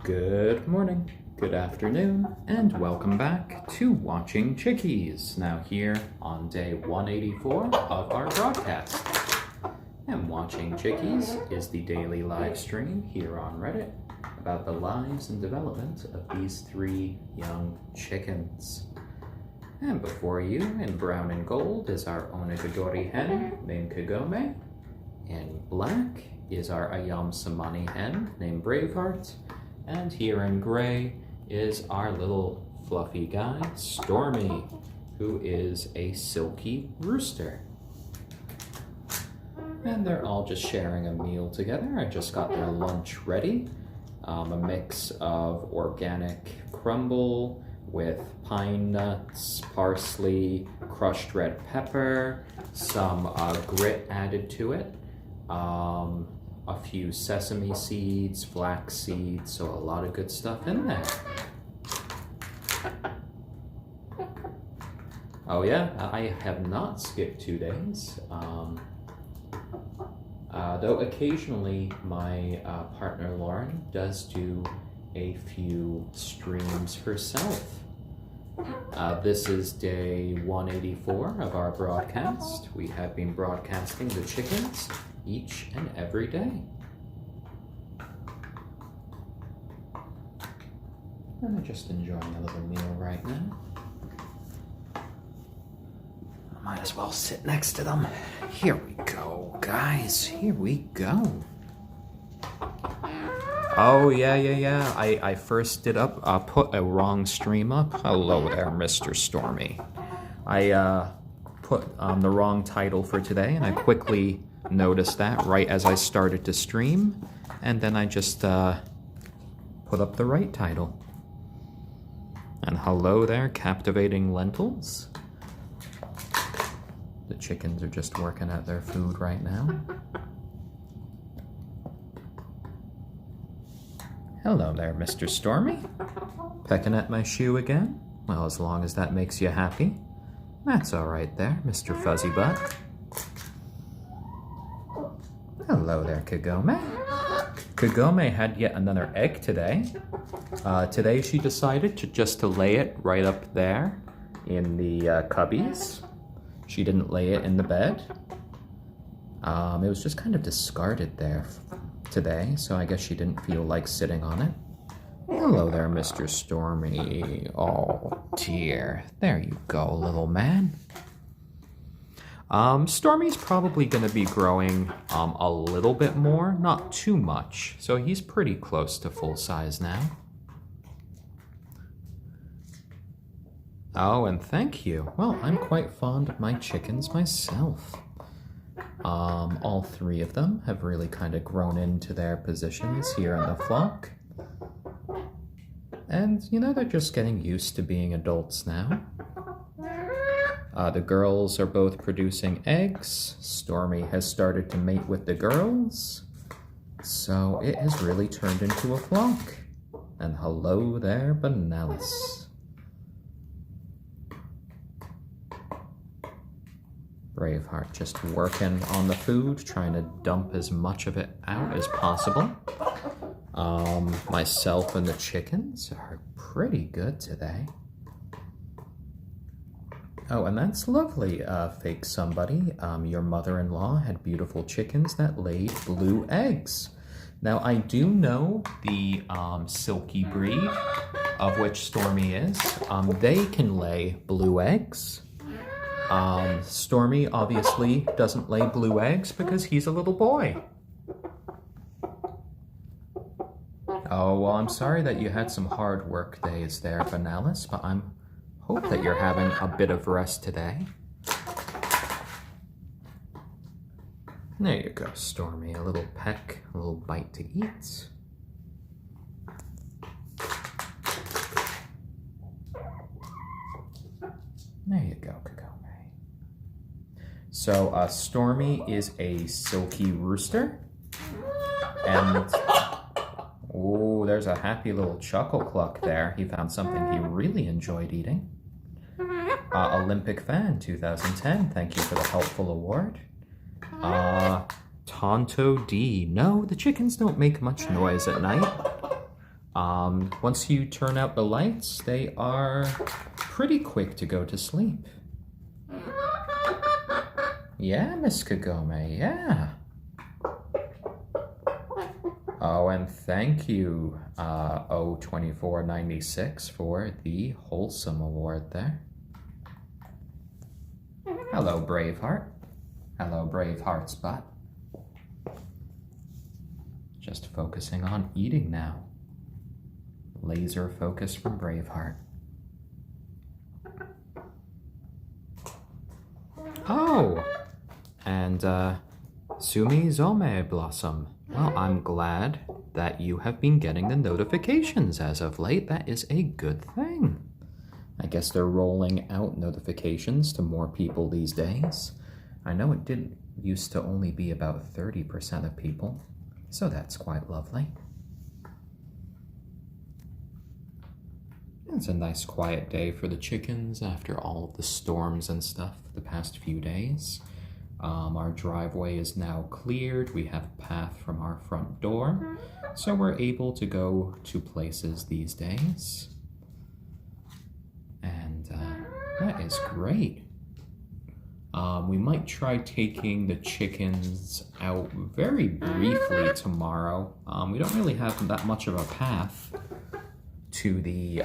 Good morning, good afternoon, and welcome back to Watching Chickies. Now here on day 184 of our broadcast. And Watching Chickies is the daily live stream here on Reddit about the lives and development of these three young chickens. And before you, in brown and gold, is our onagadori hen named Kagome. In black is our ayam cemeni hen named Braveheart. And here in gray is our little fluffy guy, Stormy, who is a silky rooster. And they're all just sharing a meal together. I just got their lunch ready. A mix of organic crumble with pine nuts, parsley, crushed red pepper, some grit added to it. A few sesame seeds, flax seeds, so a lot of good stuff in there. Oh yeah, I have not skipped 2 days. Though occasionally my partner Lauren does do a few streams herself. This is day 184 of our broadcast. We have been broadcasting the chickens each and every day. And I'm just enjoying a little meal right now. I might as well sit next to them. Here we go, guys. Here we go. Oh, yeah. I first put a wrong stream up. Hello there, Mr. Stormy. I put the wrong title for today, and I quickly noticed that right as I started to stream, and then I just put up the right title. And hello there, captivating lentils. The chickens are just working at their food right now. Hello there, Mr. Stormy. Pecking at my shoe again? Well, as long as that makes you happy. That's all right there, Mr. Fuzzy Butt. Hello there, Kagome. Kagome had yet another egg today. Today she decided to lay it right up there in the cubbies. She didn't lay it in the bed. It was just kind of discarded there today, so I guess she didn't feel like sitting on it. Hello there, Mr. Stormy. Oh, dear. There you go, little man. Stormy's probably going to be growing a little bit more, not too much, so he's pretty close to full size now. Oh, and thank you. Well, I'm quite fond of my chickens myself. All three of them have really kind of grown into their positions here in the flock. And, you know, they're just getting used to being adults now. The girls are both producing eggs. Stormy has started to mate with the girls. So it has really turned into a flock. And hello there, Bananas. Braveheart just working on the food, trying to dump as much of it out as possible. Myself and the chickens are pretty good today. Oh, and that's lovely, fake somebody. Your mother-in-law had beautiful chickens that laid blue eggs. Now, I do know the silkie breed, of which Stormy is. They can lay blue eggs. Stormy obviously doesn't lay blue eggs because he's a little boy. Oh, well, I'm sorry that you had some hard work days there, Bananas, but I hope that you're having a bit of rest today. There you go, Stormy. A little peck, a little bite to eat. There you go, Kagome. So, Stormy is a silky rooster. And, oh, there's a happy little chuckle cluck there. He found something he really enjoyed eating. Olympic Fan 2010, thank you for the helpful award. Tonto D, no, the chickens don't make much noise at night. Once you turn out the lights, they are pretty quick to go to sleep. Yeah, Miss Kagome, yeah. Oh, and thank you, O2496 for the Wholesome Award there. Hello, Braveheart. Hello, Braveheart Spot. Just focusing on eating now. Laser focus from Braveheart. Oh! And, Sumi Zome Blossom. Well, I'm glad that you have been getting the notifications as of late. That is a good thing. I guess they're rolling out notifications to more people these days. I know it did used to only be about 30% of people, so that's quite lovely. It's a nice quiet day for the chickens after all of the storms and stuff the past few days. Our driveway is now cleared. We have a path from our front door, so we're able to go to places these days. And that is great. We might try taking the chickens out very briefly tomorrow. We don't really have that much of a path to the,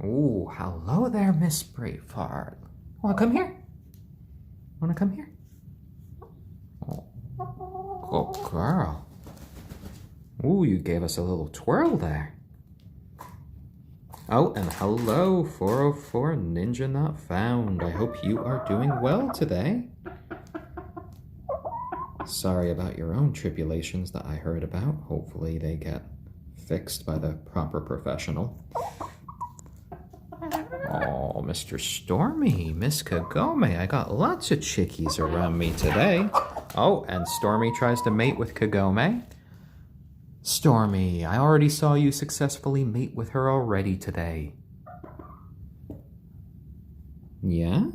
Ooh, hello there, Miss Braveheart. Wanna come here? Wanna come here? Oh, girl. Ooh, you gave us a little twirl there. Oh, and hello, 404 Ninja Not Found. I hope you are doing well today. Sorry about your own tribulations that I heard about. Hopefully they get fixed by the proper professional. Oh, Mr. Stormy, Miss Kagome, I got lots of chickies around me today. Oh, and Stormy tries to mate with Kagome. Stormy, I already saw you successfully mate with her already today. Yeah?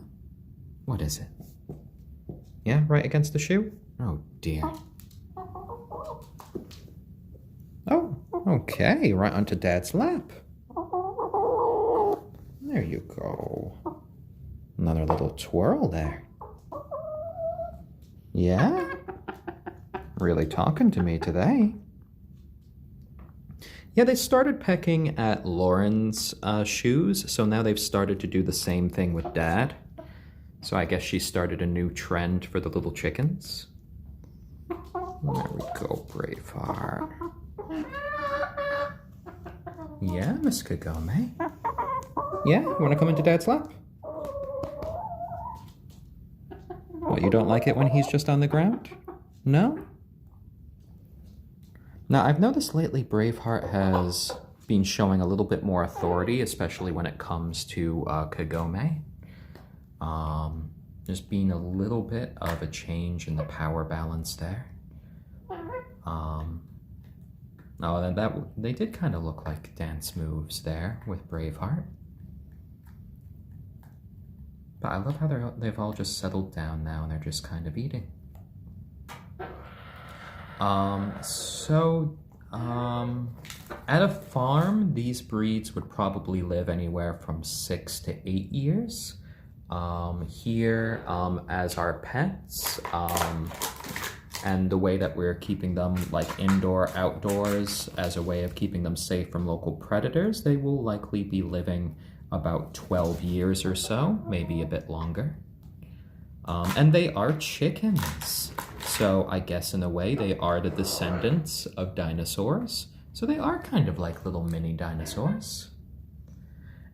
What is it? Yeah, right against the shoe? Oh, dear. Oh, okay, right onto Dad's lap. There you go. Another little twirl there. Yeah? Really talking to me today. Yeah, they started pecking at Lauren's shoes, so now they've started to do the same thing with Dad. So I guess she started a new trend for the little chickens. There we go, Braveheart. Yeah, Miss Kagome? Yeah, you want to come into Dad's lap? What, you don't like it when he's just on the ground? No? Now, I've noticed lately Braveheart has been showing a little bit more authority, especially when it comes to Kagome. There's been a little bit of a change in the power balance there. Oh, and they did kind of look like dance moves there with Braveheart. But I love how they've all just settled down now and they're just kind of eating. At a farm, these breeds would probably live anywhere from 6 to 8 years. Here, as our pets, and the way that we're keeping them like indoor, outdoors, as a way of keeping them safe from local predators, they will likely be living about 12 years or so, maybe a bit longer. And they are chickens. So I guess in a way they are the descendants of dinosaurs. So they are kind of like little mini dinosaurs.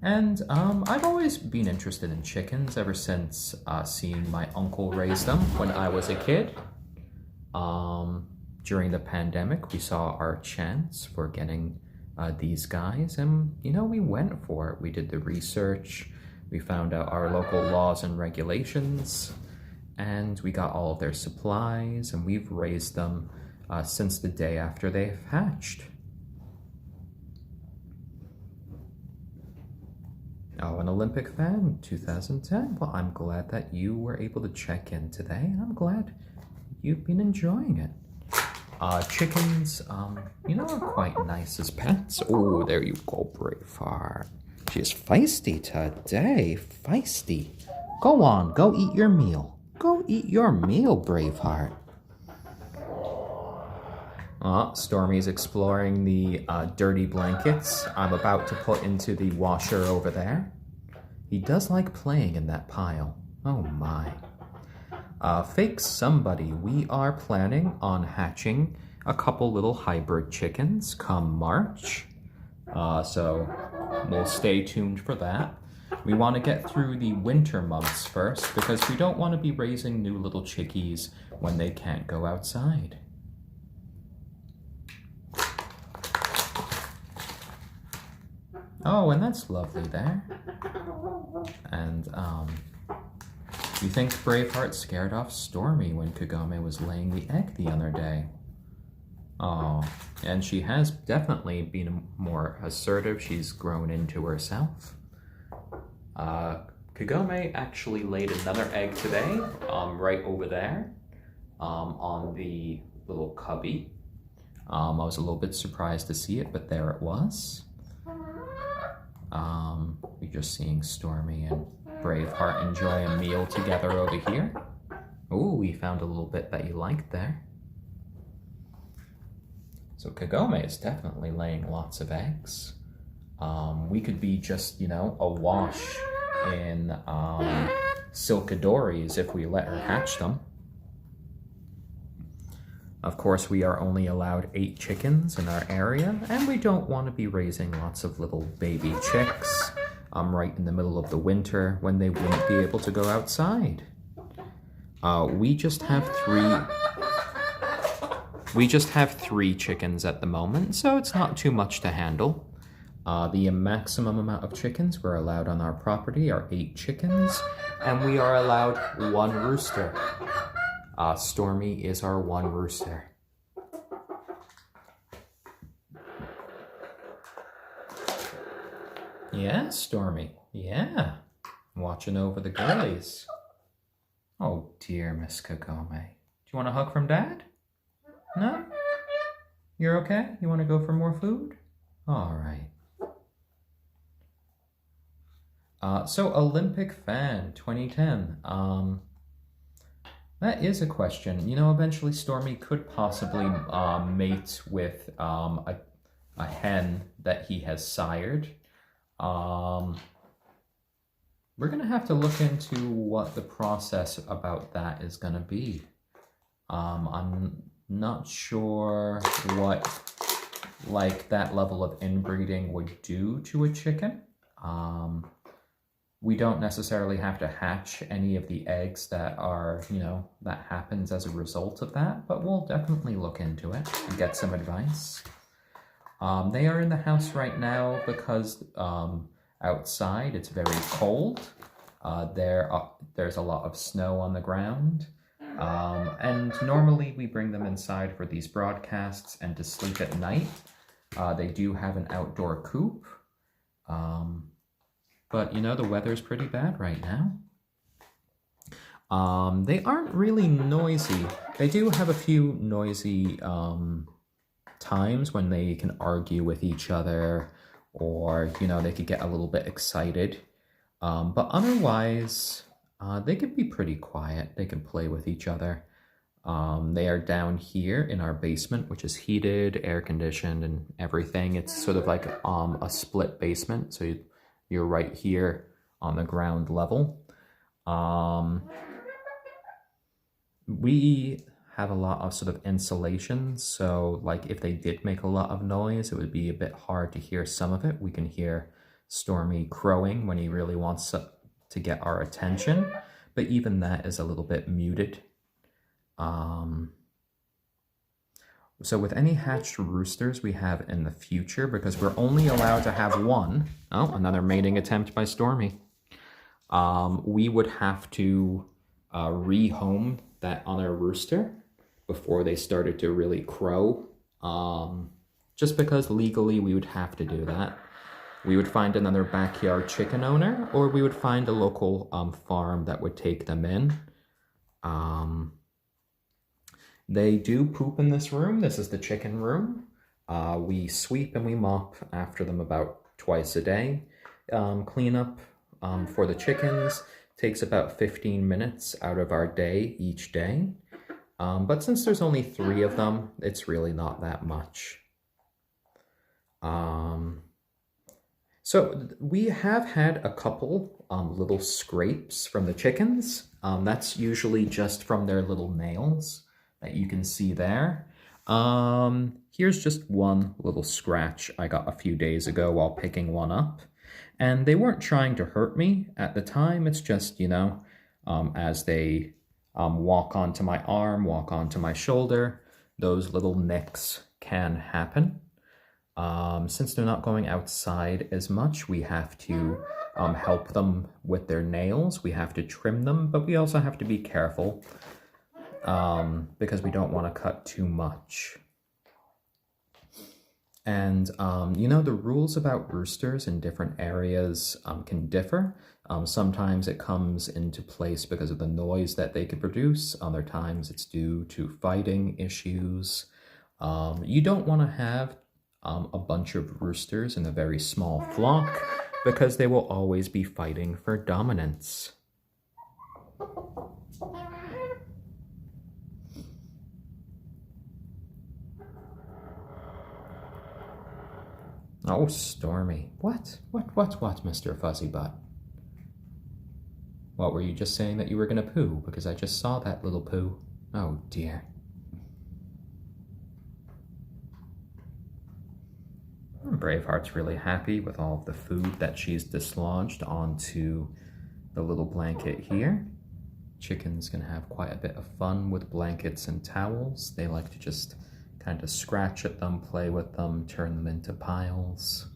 And I've always been interested in chickens ever since seeing my uncle raise them when I was a kid. During the pandemic, we saw our chance for getting these guys, and you know, we went for it. We did the research, we found out our local laws and regulations, and we got all of their supplies, and we've raised them since the day after they've hatched. Oh, an Olympic fan, 2010. Well, I'm glad that you were able to check in today, and I'm glad you've been enjoying it. Chickens, are quite nice as pets. Oh, there you go, Braveheart. She is feisty today. Feisty. Go on, go eat your meal. Go eat your meal, Braveheart. Stormy's exploring the dirty blankets I'm about to put into the washer over there. He does like playing in that pile. Oh my. Fake somebody, we are planning on hatching a couple little hybrid chickens come March. So we'll stay tuned for that. We want to get through the winter months first because we don't want to be raising new little chickies when they can't go outside. Oh, and that's lovely there. And, you think Braveheart scared off Stormy when Kagome was laying the egg the other day? Oh, and she has definitely been more assertive. She's grown into herself. Kagome actually laid another egg today, right over there, on the little cubby. I was a little bit surprised to see it, but there it was. We're just seeing Stormy and Braveheart enjoy a meal together over here. Oh, we found a little bit that you liked there. So Kagome is definitely laying lots of eggs. We could be just, awash in silkadoris if we let her hatch them. Of course, we are only allowed 8 chickens in our area, and we don't want to be raising lots of little baby chicks right in the middle of the winter when they wouldn't be able to go outside. We just have 3 chickens at the moment, so it's not too much to handle. The maximum amount of chickens we're allowed on our property are 8 chickens, and we are allowed 1 rooster. Stormy is our 1 rooster. Yeah, Stormy. Yeah. Watching over the girlies. Oh dear, Miss Kagome. Do you want a hug from Dad? No? You're okay? You want to go for more food? All right. So Olympic fan 2010. That is a question. Eventually Stormy could possibly mate with a hen that he has sired. We're going to have to look into what the process about that is going to be. I'm not sure what that level of inbreeding would do to a chicken. We don't necessarily have to hatch any of the eggs that are, that happens as a result of that, but we'll definitely look into it and get some advice. They are in the house right now because outside it's very cold. There's a lot of snow on the ground. And normally we bring them inside for these broadcasts and to sleep at night. They do have an outdoor coop. But, the weather's pretty bad right now. They aren't really noisy. They do have a few noisy times when they can argue with each other or, they could get a little bit excited. But otherwise, they can be pretty quiet. They can play with each other. They are down here in our basement, which is heated, air conditioned, and everything. It's sort of like a split basement, so you're right here on the ground level. We have a lot of sort of insulation, so if they did make a lot of noise, it would be a bit hard to hear some of it. We can hear Stormy crowing when he really wants to get our attention, but even that is a little bit muted. So with any hatched roosters we have in the future, because we're only allowed to have 1, another mating attempt by Stormy, we would have to rehome that other rooster before they started to really crow, just because legally we would have to do that. We would find another backyard chicken owner, or we would find a local farm that would take them in. They do poop in this room. This is the chicken room. We sweep and we mop after them about twice a day. Cleanup for the chickens takes about 15 minutes out of our day each day. But since there's only 3 of them, it's really not that much. So we have had a couple little scrapes from the chickens. That's usually just from their little nails that you can see there. Here's just one little scratch I got a few days ago while picking one up. And they weren't trying to hurt me at the time. It's just, you know, as they walk onto my arm, walk onto my shoulder, those little nicks can happen. Since they're not going outside as much, we have to help them with their nails. We have to trim them, but we also have to be careful because we don't want to cut too much. And, you know, the rules about roosters in different areas can differ. Sometimes it comes into place because of the noise that they can produce. Other times it's due to fighting issues. You don't want to have a bunch of roosters in a very small flock because they will always be fighting for dominance. Oh, Stormy. What, Mr. Fuzzy Butt? What, were you just saying that you were gonna poo? Because I just saw that little poo. Oh, dear. Braveheart's really happy with all of the food that she's dislodged onto the little blanket here. Chickens can have quite a bit of fun with blankets and towels. They like to just kind of scratch at them, play with them, turn them into piles.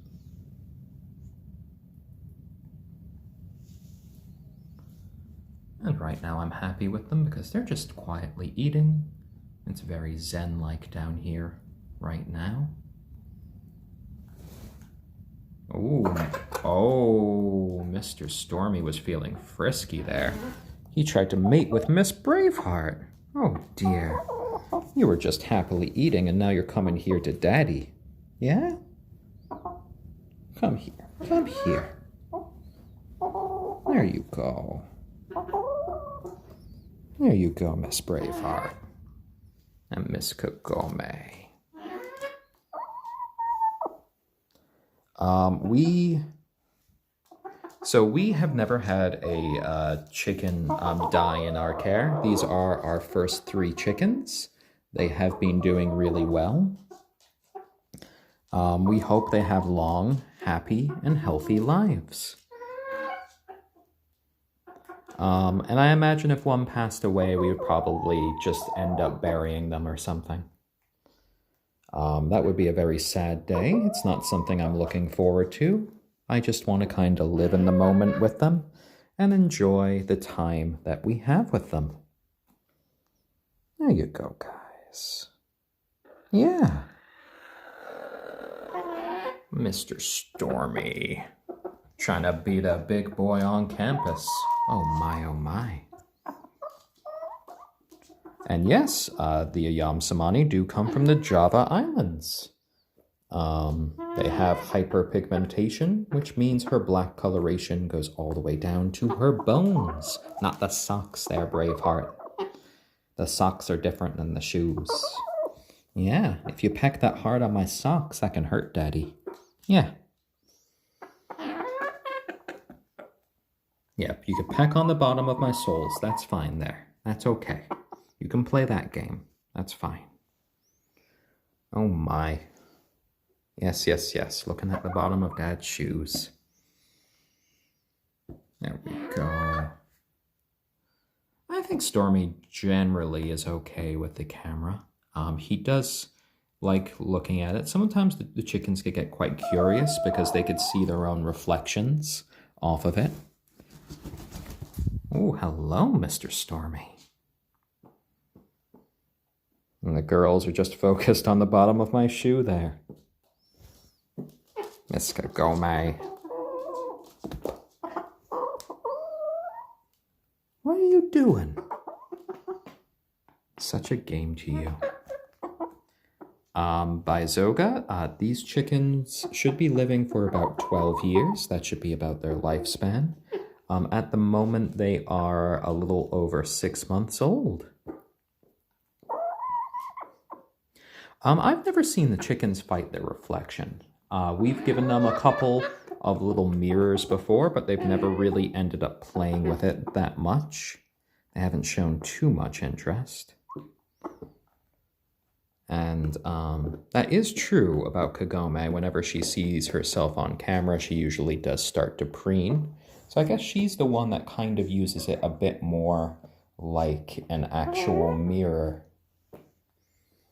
And right now I'm happy with them because they're just quietly eating. It's very zen-like down here right now. Oh, Mr. Stormy was feeling frisky there. He tried to mate with Miss Braveheart. Oh dear. You were just happily eating and now you're coming here to Daddy. Yeah? Come here. Come here. There you go. There you go, Miss Braveheart. And Miss Kagome. We have never had a chicken die in our care. These are our first 3 chickens. They have been doing really well. We hope they have long, happy, and healthy lives. And I imagine if one passed away, we would probably just end up burying them or something. That would be a very sad day. It's not something I'm looking forward to. I just want to kind of live in the moment with them and enjoy the time that we have with them. There you go, guys. Yeah. Mr. Stormy. Trying to be the big boy on campus. Oh my, oh my. And yes, the ayam cemeni do come from the Java Islands. They have hyperpigmentation, which means her black coloration goes all the way down to her bones. Not the socks there, Braveheart. The socks are different than the shoes. Yeah, if you peck that hard on my socks, that can hurt, Daddy. Yeah. Yep, you can peck on the bottom of my soles. That's fine there. That's okay. You can play that game. That's fine. Oh my. Yes, yes, yes. Looking at the bottom of Dad's shoes. There we go. I think Stormy generally is okay with the camera. He does like looking at it. Sometimes the chickens could get quite curious because they could see their own reflections off of it. Oh, hello, Mr. Stormy. And the girls are just focused on the bottom of my shoe there. Miss Kagome. What are you doing? such a game to you. By Zoga, these chickens should be living for about 12 years. That should be about their lifespan. At the moment, they are a little over 6 months old. I've never seen the chickens fight their reflection. We've given them a couple of little mirrors before, but they've never really ended up playing with it that much. They haven't shown too much interest. And that is true about Kagome. Whenever she sees herself on camera, she usually does start to preen. So I guess she's the one that kind of uses it a bit more like an actual mirror.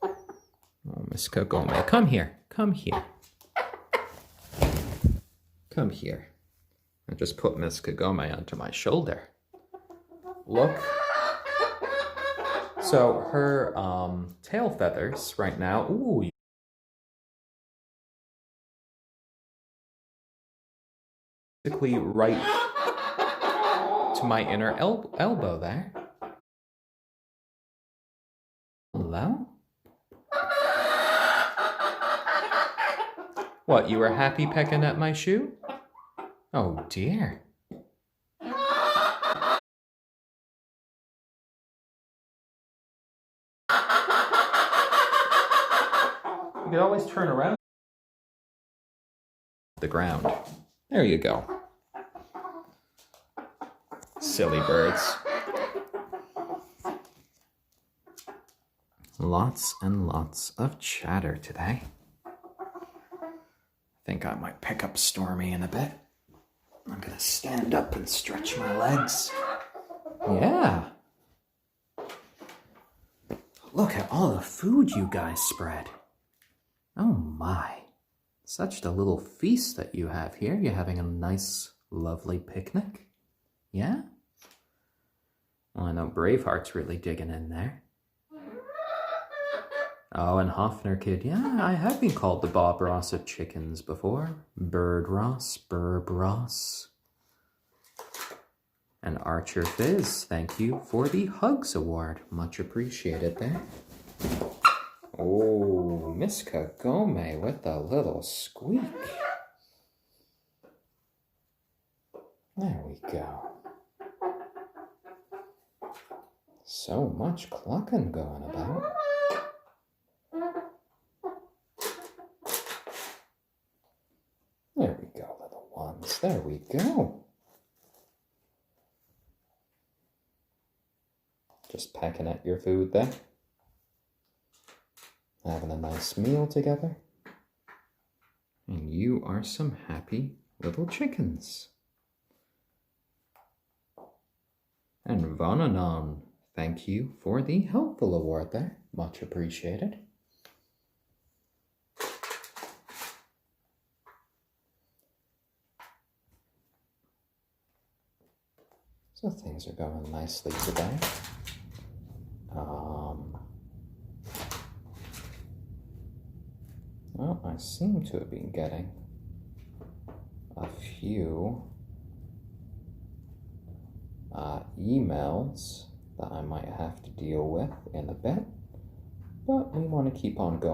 Oh, Miss Kagome, come here, come here. Come here. I just put Miss Kagome onto my shoulder. Look. So her tail feathers right now, ooh, basically right to my inner elbow there. Hello? What, you were happy pecking at my shoe? Oh dear. You could always turn around the ground. There you go. Silly birds. Lots and lots of chatter today. I think I might pick up Stormy in a bit. I'm gonna stand up and stretch my legs. Yeah. Look at all the food you guys spread. Oh my. Such a little feast that you have here. You're having a nice, lovely picnic. Yeah? Well, I know Braveheart's really digging in there. Oh, and Hoffner Kid. Yeah, I have been called the Bob Ross of chickens before. Bird Ross, Burb Ross. And Archer Fizz, thank you for the Hugs Award. Much appreciated there. Oh, Miss Kagome with a little squeak. There we go. So much clucking going about. There we go, little ones. There we go. Just pecking at your food there. Having a nice meal together. And you are some happy little chickens. And Vananon, thank you for the helpful award there. Much appreciated. So things are going nicely today. Well, I seem to have been getting a few emails that I might have to deal with in a bit, but we want to keep on going.